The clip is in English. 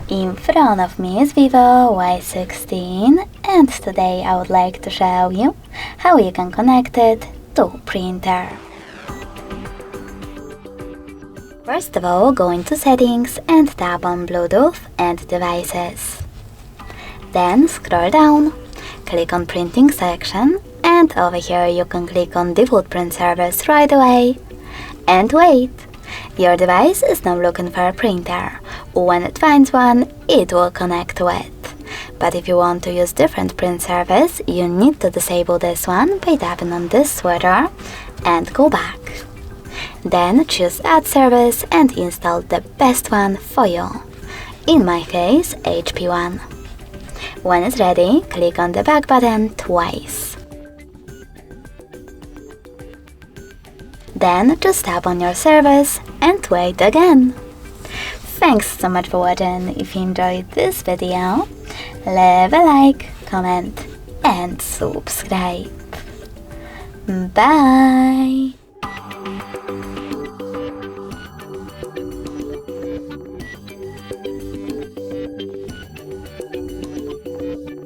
In front of me is Vivo Y16 and today I would like to show you how you can connect it to printer. First of all, go into Settings and tap on Bluetooth and Devices. Then scroll down, click on Printing section, and over here you can click on Default Print Service right away. And wait! Your device is now looking for a printer. When it finds one, it will connect to it. But if you want to use different print service, you need to disable this one by tapping on this switcher and go back. Then choose Add Service and install the best one for you. In my case, HP one. When it's ready, click on the back button twice. Then just tap on your service and wait again. Thanks so much for watching. If you enjoyed this video, leave a like, comment and subscribe. Bye!